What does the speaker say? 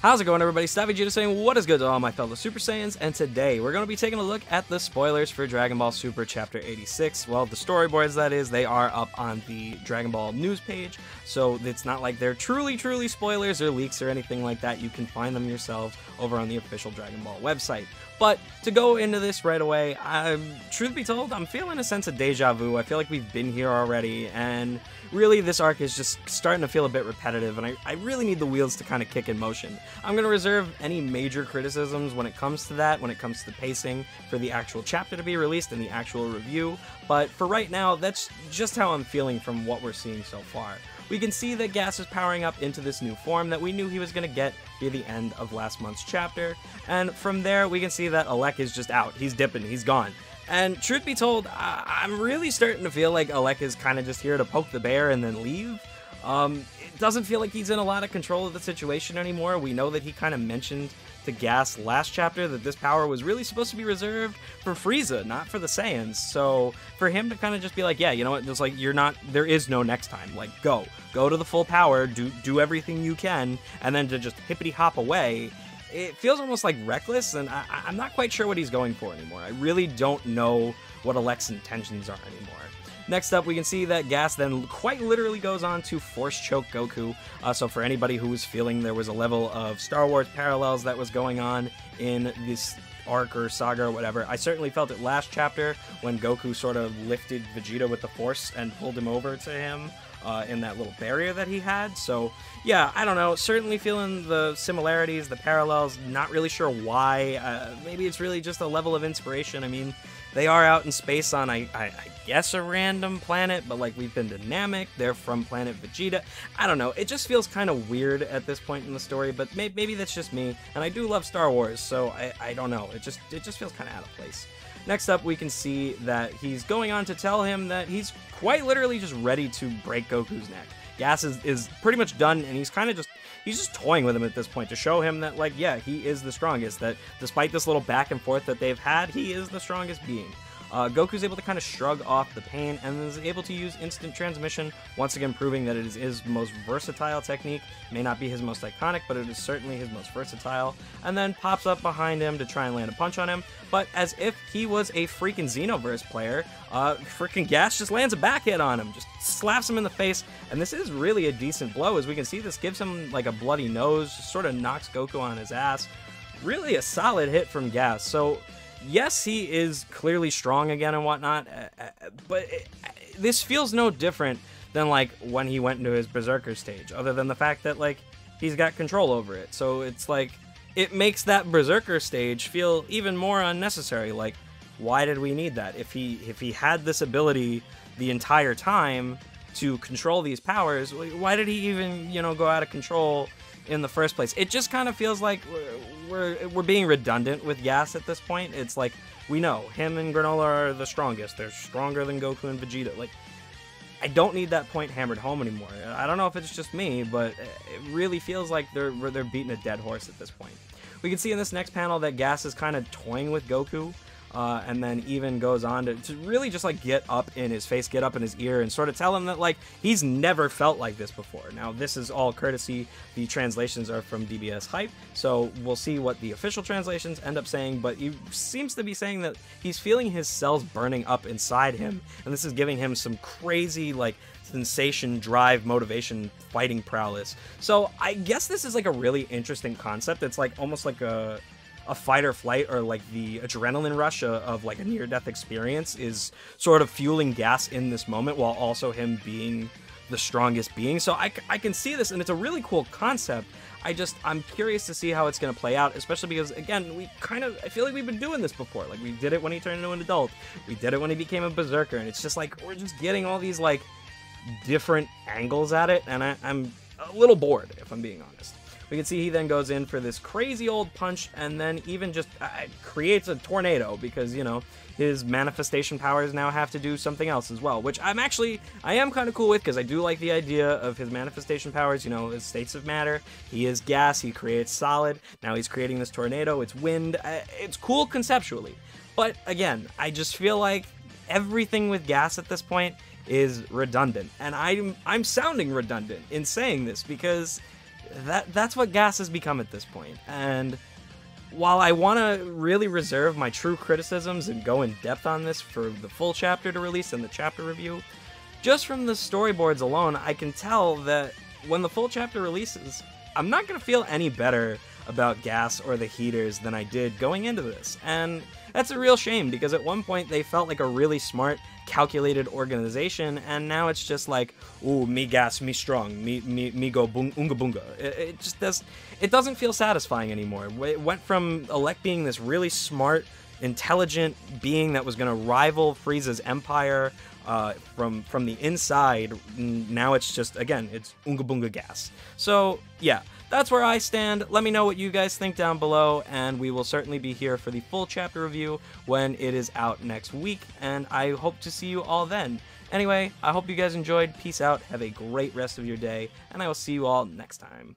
How's it going, everybody? Vegeta saying what is good to all my fellow Super Saiyans, and today we're going to be taking a look at the spoilers for Dragon Ball Super Chapter 86. Well, the storyboards, that is, they are up on the Dragon Ball news page, so it's not like they're truly spoilers or leaks or anything like that. You can find them yourselves over on the official Dragon Ball website. But to go into this right away, truth be told, I'm feeling a sense of deja vu. I feel like we've been here already, and really this arc is just starting to feel a bit repetitive, and I really need the wheels to kind of kick in motion. I'm going to reserve any major criticisms when it comes to that, when it comes to the pacing for the actual chapter to be released and the actual review, but for right now, that's just how I'm feeling from what we're seeing so far. We can see that Gas is powering up into this new form that we knew he was going to get near the end of last month's chapter, and from there we can see that Alec is just out. He's dipping, he's gone. And truth be told, I'm really starting to feel like Alec is kind of just here to poke the bear and then leave. It doesn't feel like he's in a lot of control of the situation anymore. We know that he kind of mentioned to Gas last chapter that this power was really supposed to be reserved for Frieza, not for the Saiyans. So for him to kind of just be like, yeah, you know what, just like, there is no next time. Like, go to the full power, do everything you can, and then to just hippity hop away, it feels almost like reckless, and I'm not quite sure what he's going for anymore. I really don't know what Alec's intentions are anymore. Next up, we can see that Gas then quite literally goes on to force choke Goku. So for anybody who was feeling there was a level of Star Wars parallels that was going on in this arc or saga or whatever, I certainly felt it last chapter when Goku sort of lifted Vegeta with the Force and pulled him over to him in that little barrier that he had. So yeah, I don't know, certainly feeling the similarities, the parallels, not really sure why. Maybe it's really just a level of inspiration. I mean, they are out in space on, I guess, a random planet, but like, we've been to Namek, they're from planet Vegeta. I don't know, it just feels kind of weird at this point in the story, but maybe that's just me, and I do love Star Wars, so I don't know, it just feels kind of out of place. Next up, we can see that he's going on to tell him that he's quite literally just ready to break Goku's neck. Gas is pretty much done, and he's just toying with him at this point to show him that, like, yeah, he is the strongest, that despite this little back and forth that they've had, he is the strongest being. Goku's able to kind of shrug off the pain and is able to use instant transmission, once again proving that it is his most versatile technique. May not be his most iconic, but it is certainly his most versatile, and then pops up behind him to try and land a punch on him, but as if he was a freaking Xenoverse player, freaking Gas just lands a back hit on him, just slaps him in the face, and this is really a decent blow. As we can see, this gives him like a bloody nose, just sort of knocks Goku on his ass. Really a solid hit from Gas. So yes, he is clearly strong again and whatnot, but this feels no different than like when he went into his Berserker stage, other than the fact that like he's got control over it. So it's like, it makes that Berserker stage feel even more unnecessary. Like, why did we need that? If he had this ability the entire time to control these powers, why did he even, you know, go out of control in the first place? It just kind of feels like we're being redundant with Gas at this point. It's like, we know him and Granola are the strongest. They're stronger than Goku and Vegeta. Like, I don't need that point hammered home anymore. I don't know if it's just me, but it really feels like they're beating a dead horse at this point. We can see in this next panel that Gas is kind of toying with Goku, and then even goes on to really just like get up in his face, get up in his ear, and sort of tell him that like he's never felt like this before. Now this is all courtesy, the translations are from DBS Hype, so we'll see what the official translations end up saying, but he seems to be saying that he's feeling his cells burning up inside him, and this is giving him some crazy like sensation, drive, motivation, fighting prowess. So I guess this is like a really interesting concept. It's like almost like a fight or flight, or like the adrenaline rush of like a near-death experience is sort of fueling Gas in this moment, while also him being the strongest being. So I can see this, and it's a really cool concept. I'm curious to see how it's going to play out, especially because, again, I feel like we've been doing this before. Like, we did it when he turned into an adult, we did it when he became a Berserker, and it's just like, we're just getting all these like different angles at it, and I'm a little bored, if I'm being honest. We can see he then goes in for this crazy old punch, and then even just creates a tornado, because, you know, his manifestation powers now have to do something else as well, which I am kind of cool with, because I do like the idea of his manifestation powers, you know, his states of matter. He is gas, he creates solid, now he's creating this tornado, it's wind. It's cool conceptually, but again, I just feel like everything with Gas at this point is redundant, and I'm sounding redundant in saying this, because that's what Gas has become at this point. And while I want to really reserve my true criticisms and go in depth on this for the full chapter to release and the chapter review, just from the storyboards alone, I can tell that when the full chapter releases, I'm not going to feel any better about Gas or the Heaters than I did going into this. And that's a real shame, because at one point they felt like a really smart, calculated organization, and now it's just like, ooh, me Gas, me strong, me go unga bunga. It doesn't feel satisfying anymore. It went from Elec being this really smart, intelligent being that was going to rival Frieza's empire from the inside. Now it's just, again, it's unga bunga Gas. So yeah, that's where I stand. Let me know what you guys think down below, and we will certainly be here for the full chapter review when it is out next week, and I hope to see you all then. Anyway, I hope you guys enjoyed. Peace out, have a great rest of your day, and I will see you all next time.